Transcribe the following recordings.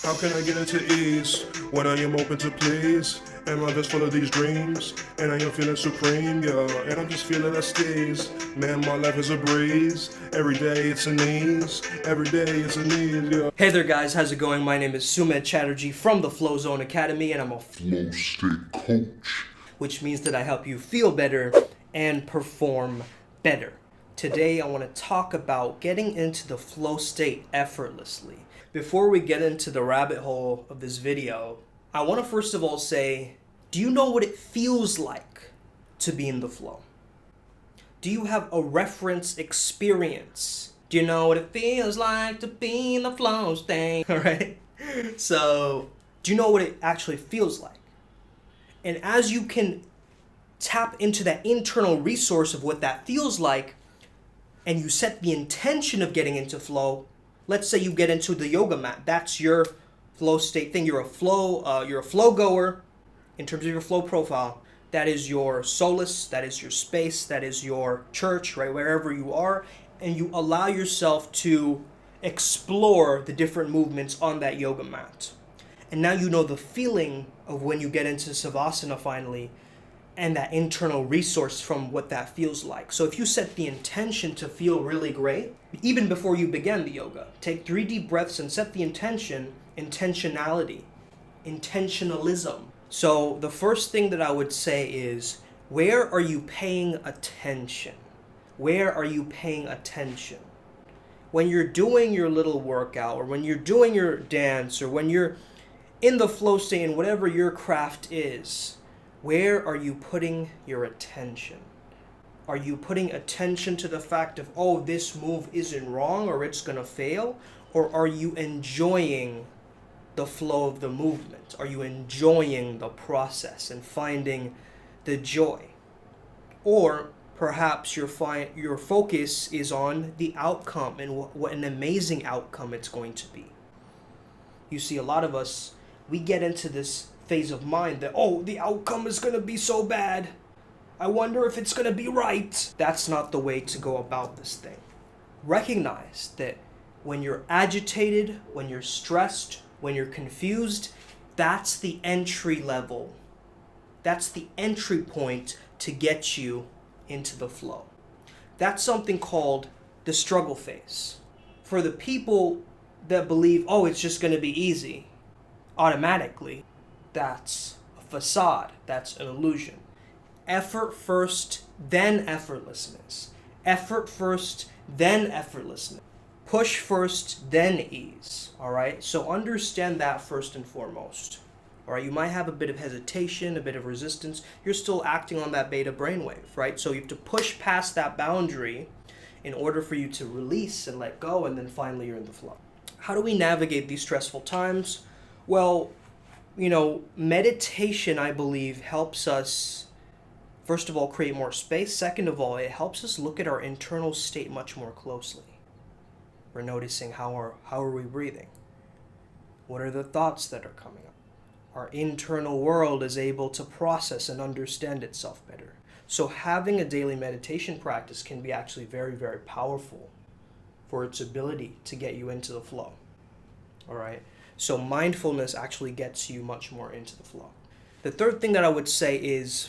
How can I get into ease when I am open to please? And my vest full of these dreams, and I am feeling supreme, yeah. And I'm just feeling a steez. Man, my life is a breeze. Every day it's an ease. Every day it's an ease, yeah. Hey there guys, how's it going? My name is Sumedh Chatterjee from the Flow Zone Academy, and I'm a Flow state coach. which means that I help you feel better and perform better. Today I want to talk about getting into the flow state effortlessly. Before we get into the rabbit hole of this video, I want to first of all say, do you know what it feels like to be in the flow? Do you have a reference experience? Do you know what it feels like to be in the flow state? Alright? So, do you know what it actually feels like? And as you can tap into that internal resource of what that feels like, and you set the intention of getting into flow, let's say you get into the yoga mat. That's your flow state thing. You're a flow goer in terms of your flow profile. That is your solace, that is your space, that is your church, right? Wherever you are, and you allow yourself to explore the different movements on that yoga mat. And now you know the feeling of when you get into Savasana finally, and that internal resource from what that feels like. So if you set the intention to feel really great, even before you begin the yoga, take 3 deep breaths and set the intention, intentionality, intentionalism. So the first thing that I would say is, where are you paying attention? Where are you paying attention? When you're doing your little workout, or when you're doing your dance, or when you're in the flow state in whatever your craft is, where are you putting your attention? Are you putting attention to the fact of, oh, this move isn't wrong or it's gonna fail? Or are you enjoying the flow of the movement? Are you enjoying the process and finding the joy? Or perhaps your focus is on the outcome and what an amazing outcome it's going to be. You see, a lot of us, we get into this phase of mind that, oh, the outcome is going to be so bad. I wonder if it's going to be right. That's not the way to go about this thing. Recognize that when you're agitated, when you're stressed, when you're confused, that's the entry level. That's the entry point to get you into the flow. That's something called the struggle phase. For the people that believe, oh, it's just going to be easy, automatically, that's a facade. That's an illusion. Effort first, then effortlessness. Effort first, then effortlessness. Push first, then ease. All right? So understand that first and foremost. All right? You might have a bit of hesitation, a bit of resistance. You're still acting on that beta brainwave, right? So you have to push past that boundary in order for you to release and let go, and then finally you're in the flow. How do we navigate these stressful times? Well, meditation, I believe, helps us, first of all, create more space. Second of all, it helps us look at our internal state much more closely. We're noticing how are we breathing? What are the thoughts that are coming up? Our internal world is able to process and understand itself better. So having a daily meditation practice can be actually very, very powerful for its ability to get you into the flow. All right? So mindfulness actually gets you much more into the flow. The third thing that I would say is,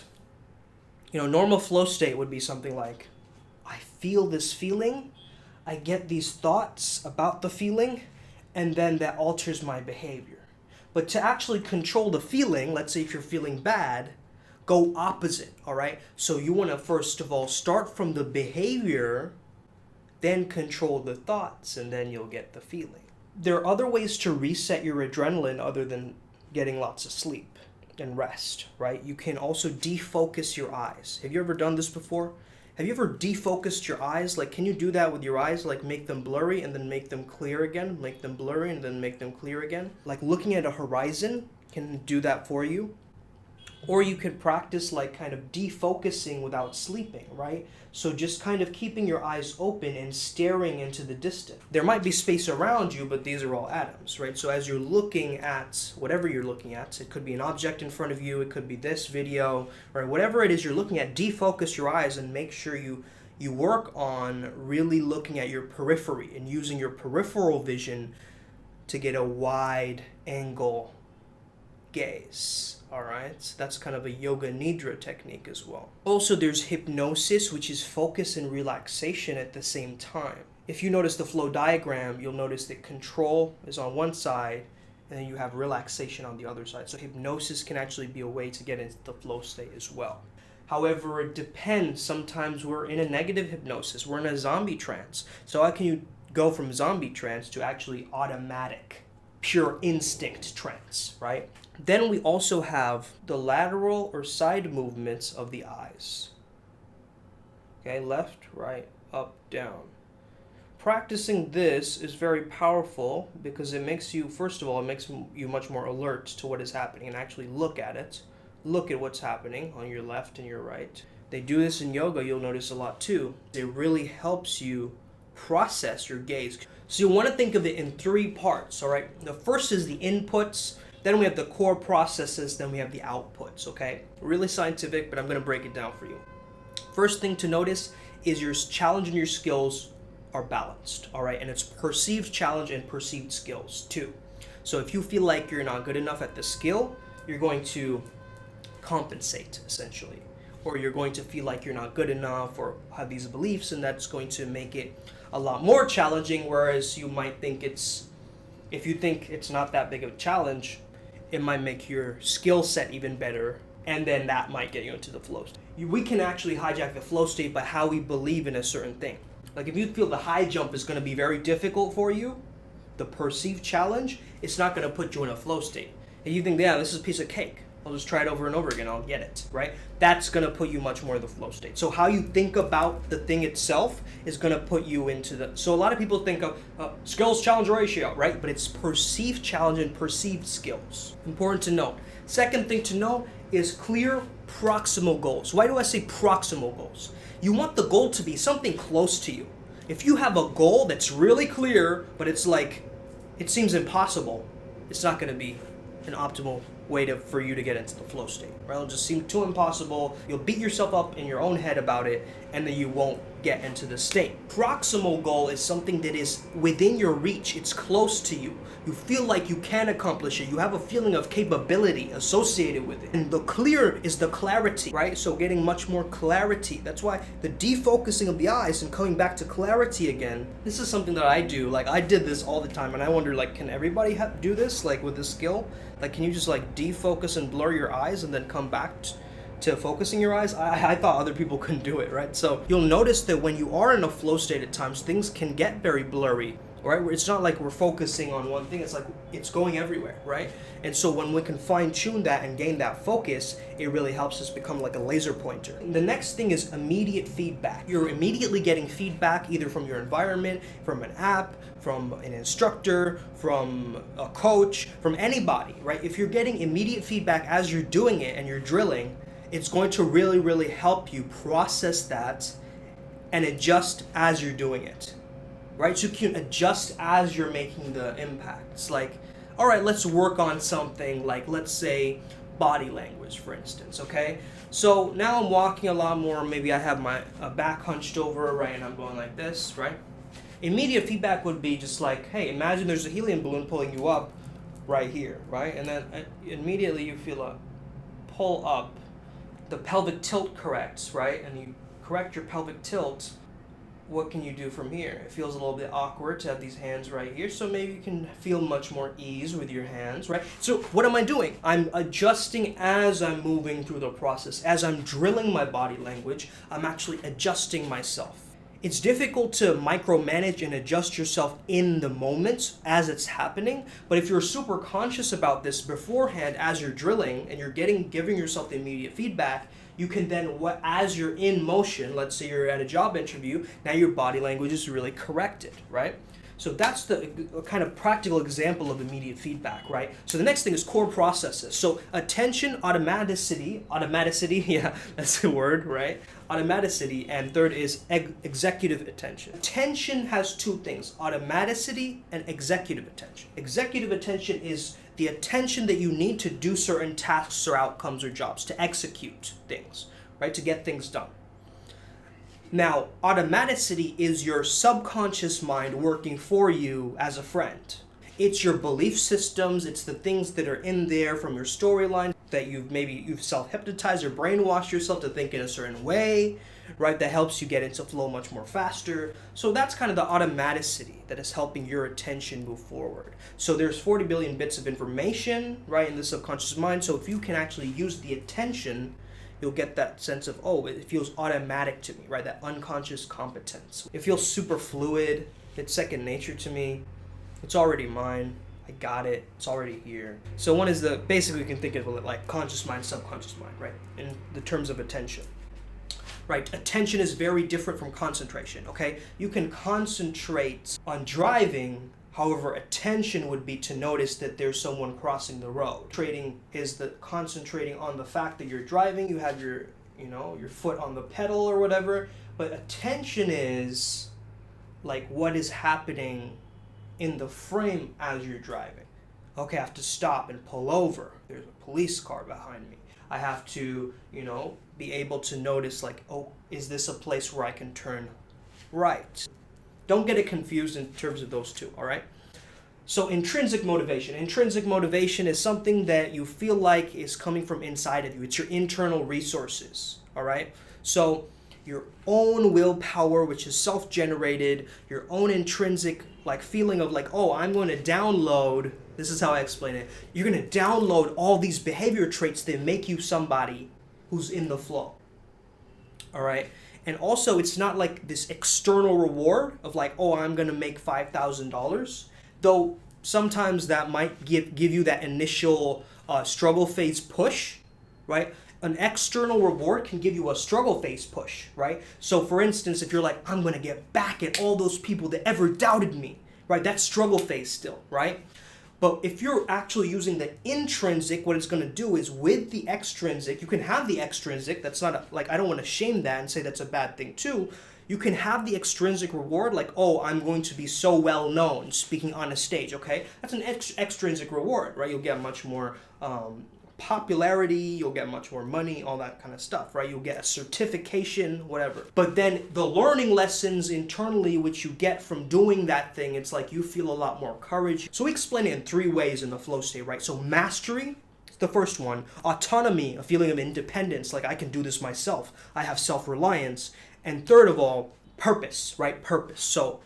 normal flow state would be something like, I feel this feeling, I get these thoughts about the feeling, and then that alters my behavior. But to actually control the feeling, let's say if you're feeling bad, go opposite, all right? So you want to first of all start from the behavior, then control the thoughts, and then you'll get the feeling. There are other ways to reset your adrenaline other than getting lots of sleep and rest, right? You can also defocus your eyes. Have you ever done this before? Have you ever defocused your eyes? Like, can you do that with your eyes? Like, make them blurry and then make them clear again, make them blurry and then make them clear again? Like, looking at a horizon can do that for you. Or you could practice like kind of defocusing without sleeping, right? So just kind of keeping your eyes open and staring into the distance. There might be space around you, but these are all atoms, right? So as you're looking at whatever you're looking at, it could be an object in front of you, it could be this video, or whatever it is you're looking at, defocus your eyes and make sure you work on really looking at your periphery and using your peripheral vision to get a wide angle gaze. All right, so that's kind of a yoga nidra technique as well. Also, there's hypnosis, which is focus and relaxation at the same time. If you notice the flow diagram, you'll notice that control is on one side and then you have relaxation on the other side. So hypnosis can actually be a way to get into the flow state as well. However, it depends. Sometimes we're in a negative hypnosis. We're in a zombie trance. So how can you go from zombie trance to actually automatic, pure instinct trance, right? Then we also have the lateral or side movements of the eyes. Okay, left, right, up, down. Practicing this is very powerful because it makes you, first of all, it makes you much more alert to what is happening and actually look at it. Look at what's happening on your left and your right. They do this in yoga, you'll notice a lot too. It really helps you process your gaze. So you want to think of it in 3 parts, all right? The first is the inputs, then we have the core processes, then we have the outputs, okay? Really scientific, but I'm going to break it down for you. First thing to notice is your challenge and your skills are balanced, all right? And it's perceived challenge and perceived skills too. So if you feel like you're not good enough at the skill, you're going to compensate essentially, or you're going to feel like you're not good enough or have these beliefs, and that's going to make it a lot more challenging. Whereas you might think if you think it's not that big of a challenge, it might make your skill set even better, and then that might get you into the flow state. We can actually hijack the flow state by how we believe in a certain thing. Like if you feel the high jump is going to be very difficult for you, the perceived challenge, it's not going to put you in a flow state. And you think, yeah, this is a piece of cake, I'll just try it over and over again, I'll get it, right? That's going to put you much more in the flow state. So how you think about the thing itself is going to put you into the... So a lot of people think of skills challenge ratio, right? But it's perceived challenge and perceived skills. Important to note. Second thing to note is clear proximal goals. Why do I say proximal goals? You want the goal to be something close to you. If you have a goal that's really clear, but it's like, it seems impossible, it's not going to be an optimal way for you to get into the flow state, right? It'll just seem too impossible. You'll beat yourself up in your own head about it, and then you won't get into the state. Proximal goal is something that is within your reach. It's close to you. You feel like you can accomplish it. You have a feeling of capability associated with it. And the clear is the clarity, right? So getting much more clarity. That's why the defocusing of the eyes and coming back to clarity again. This is something that I do. Like I did this all the time, and I wonder, like, can everybody do this? Like with this skill? Like, can you just like defocus and blur your eyes and then come back to focusing your eyes? I thought other people couldn't do it, right? So you'll notice that when you are in a flow state at times, things can get very blurry, right? It's not like we're focusing on one thing, it's like it's going everywhere, right? And so when we can fine tune that and gain that focus, it really helps us become like a laser pointer. The next thing is immediate feedback. You're immediately getting feedback either from your environment, from an app, from an instructor, from a coach, from anybody, right? If you're getting immediate feedback as you're doing it and you're drilling, it's going to really, really help you process that and adjust as you're doing it, right? So you can adjust as you're making the impacts. Like, all right, let's work on something like, let's say, body language, for instance, okay? So now I'm walking a lot more, maybe I have my back hunched over, right, and I'm going like this, right? Immediate feedback would be just like, hey, imagine there's a helium balloon pulling you up right here, right? And then immediately you feel a pull up. The pelvic tilt corrects, right? And you correct your pelvic tilt. What can you do from here? It feels a little bit awkward to have these hands right here, so maybe you can feel much more ease with your hands, right? So what am I doing? I'm adjusting as I'm moving through the process. As I'm drilling my body language, I'm actually adjusting myself. It's difficult to micromanage and adjust yourself in the moment as it's happening, but if you're super conscious about this beforehand as you're drilling and you're giving yourself the immediate feedback, you can then, as you're in motion, let's say you're at a job interview, now your body language is really corrected, right? So that's the kind of practical example of immediate feedback, right? So the next thing is core processes. So attention, automaticity, yeah, that's the word, right? Automaticity, and third is executive attention. Attention has 2 things, automaticity and executive attention. Executive attention is the attention that you need to do certain tasks or outcomes or jobs, to execute things, right? To get things done. Now, automaticity is your subconscious mind working for you as a friend. It's your belief systems, it's the things that are in there from your storyline that you've self-hypnotized or brainwashed yourself to think in a certain way, right? That helps you get into flow much more faster. So that's kind of the automaticity that is helping your attention move forward. So there's 40 billion bits of information, right, in the subconscious mind. So if you can actually use the attention, you'll get that sense of, oh, it feels automatic to me, right? That unconscious competence. It feels super fluid. It's second nature to me. It's already mine. I got it. It's already here. So one is basically you can think of it like conscious mind, subconscious mind, right? In the terms of attention. Right, attention is very different from concentration, okay? You can concentrate on driving, however, attention would be to notice that there's someone crossing the road. Trading is the concentrating on the fact that you're driving, you have your foot on the pedal or whatever, but attention is like what is happening in the frame as you're driving. Okay, I have to stop and pull over. There's a police car behind me. I have to, be able to notice like, oh, is this a place where I can turn right? Don't get it confused in terms of those two, all right? So intrinsic motivation. Intrinsic motivation is something that you feel like is coming from inside of you. It's your internal resources, all right? So your own willpower, which is self-generated, your own intrinsic like feeling of like, oh, I'm going to download, this is how I explain it. You're going to download all these behavior traits that make you somebody who's in the flow. All right? And also it's not like this external reward of like, oh, I'm going to make $5,000. Though sometimes that might give you that initial struggle phase push, right? An external reward can give you a struggle phase push, right? So for instance, if you're like, I'm going to get back at all those people that ever doubted me, right? That's struggle phase still, right? But if you're actually using the intrinsic, what it's going to do is with the extrinsic, you can have the extrinsic. That's not I don't want to shame that and say that's a bad thing too. You can have the extrinsic reward like, oh, I'm going to be so well known speaking on a stage, okay? That's an extrinsic reward, right? You'll get much more popularity, you'll get much more money, all that kind of stuff, right? You'll get a certification, whatever. But then the learning lessons internally, which you get from doing that thing, it's like you feel a lot more courage. So we explain it in 3 ways in the flow state, right? So mastery, the first one. Autonomy, a feeling of independence, like I can do this myself. I have self-reliance. And third of all, purpose, right? Purpose. So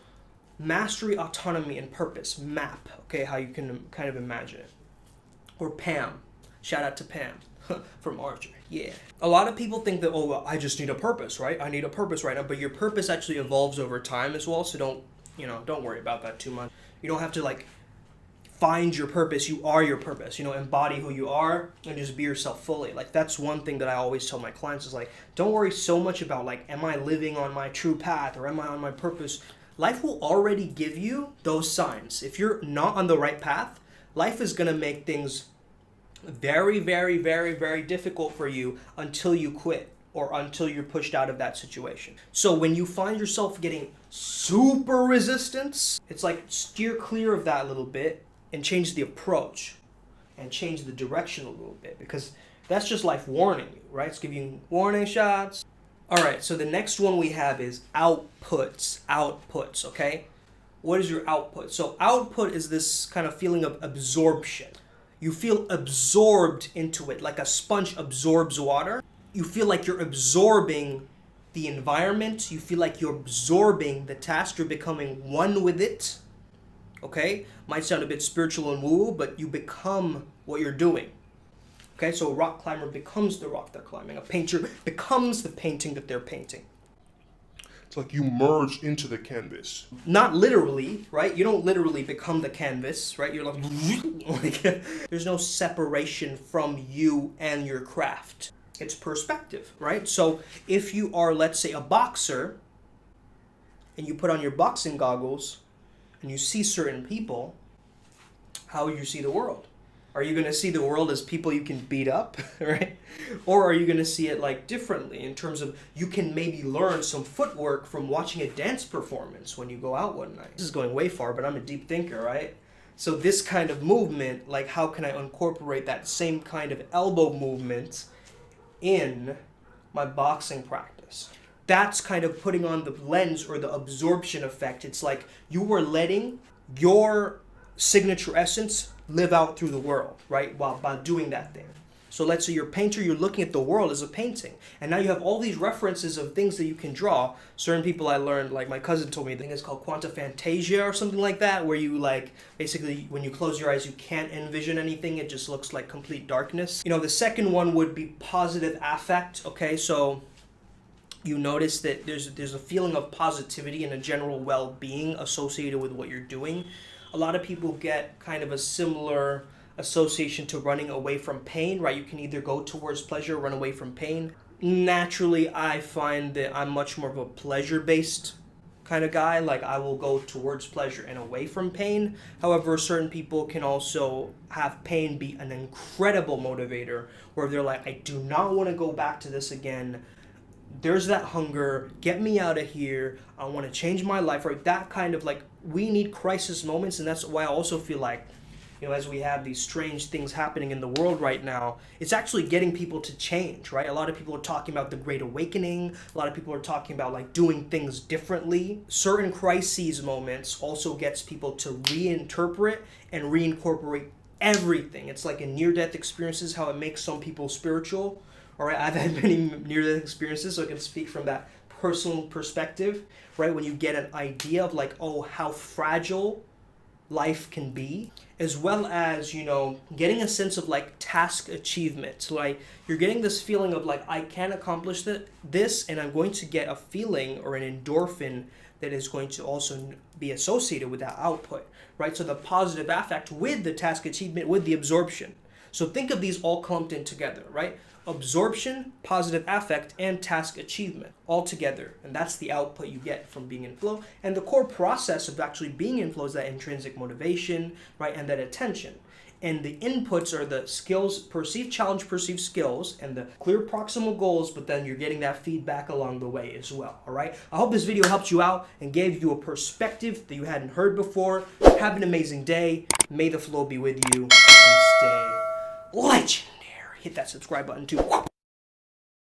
mastery, autonomy, and purpose. MAP, okay? How you can kind of imagine it. Or PAM. Shout out to Pam from Archer. Yeah. A lot of people think that, oh, well, I just need a purpose, right? I need a purpose right now. But your purpose actually evolves over time as well. So don't worry about that too much. You don't have to like find your purpose. You are your purpose. Embody who you are and just be yourself fully. Like that's one thing that I always tell my clients is like, don't worry so much about like, am I living on my true path or am I on my purpose? Life will already give you those signs. If you're not on the right path, life is going to make things very, very, very, very difficult for you until you quit or until you're pushed out of that situation. So when you find yourself getting super resistance, it's like steer clear of that a little bit and change the approach and change the direction a little bit because that's just life warning you, right? It's giving you warning shots. All right, so the next one we have is outputs, okay? What is your output? So output is this kind of feeling of absorption. You feel absorbed into it, like a sponge absorbs water. You feel like you're absorbing the environment. You feel like you're absorbing the task. You're becoming one with it. Okay? Might sound a bit spiritual and woo, but you become what you're doing. Okay? So a rock climber becomes the rock they're climbing. A painter becomes the painting that they're painting. It's like you merge into the canvas. Not literally, right? You don't literally become the canvas, right? You're like there's no separation from you and your craft. It's perspective, right? So if you are, let's say, a boxer, and you put on your boxing goggles, and you see certain people, how you see the world? Are you going to see the world as people you can beat up, right? Or are you going to see it like differently in terms of you can maybe learn some footwork from watching a dance performance when you go out one night? This is going way far, but I'm a deep thinker, right? So this kind of movement, like how can I incorporate that same kind of elbow movement in my boxing practice? That's kind of putting on the lens or the absorption effect. It's like you were letting your signature essence live out through the world, right? While by doing that thing. So let's say you're a painter, you're looking at the world as a painting. And now you have all these references of things that you can draw. Certain people I learned, like my cousin told me, I think it's called quanta fantasia or something like that, where you like, basically when you close your eyes, you can't envision anything. It just looks like complete darkness. You know, the second one would be positive affect, okay? So you notice that there's a feeling of positivity and a general well-being associated with what you're doing. A lot of people get kind of a similar association to running away from pain, right? You can either go towards pleasure or run away from pain. Naturally, I find that I'm much more of a pleasure-based kind of guy. Like, I will go towards pleasure and away from pain. However, certain people can also have pain be an incredible motivator, where they're like, I do not want to go back to this again. There's that hunger, get me out of here, I want to change my life, right? That kind of like, we need crisis moments, and that's why I also feel like, you know, as we have these strange things happening in the world right now, it's actually getting people to change, right? A lot of people are talking about the Great Awakening. A lot of people are talking about like doing things differently. Certain crises moments also gets people to reinterpret and reincorporate everything. It's like in near-death experiences, how it makes some people spiritual. All right, I've had many near-death experiences, so I can speak from that personal perspective, right? When you get an idea of like, oh, how fragile life can be, as well as, you know, getting a sense of like task achievement. Like, you're getting this feeling of like, I can accomplish this, and I'm going to get a feeling or an endorphin that is going to also be associated with that output, right? So the positive affect with the task achievement, with the absorption. So think of these all clumped in together, right? Absorption, positive affect, and task achievement all together. And that's the output you get from being in flow. And the core process of actually being in flow is that intrinsic motivation, right? And that attention. And the inputs are the skills, perceived challenge, perceived skills, and the clear proximal goals, but then you're getting that feedback along the way as well, all right? I hope this video helped you out and gave you a perspective that you hadn't heard before. Have an amazing day. May the flow be with you, and stay legendary. Hit that subscribe button too.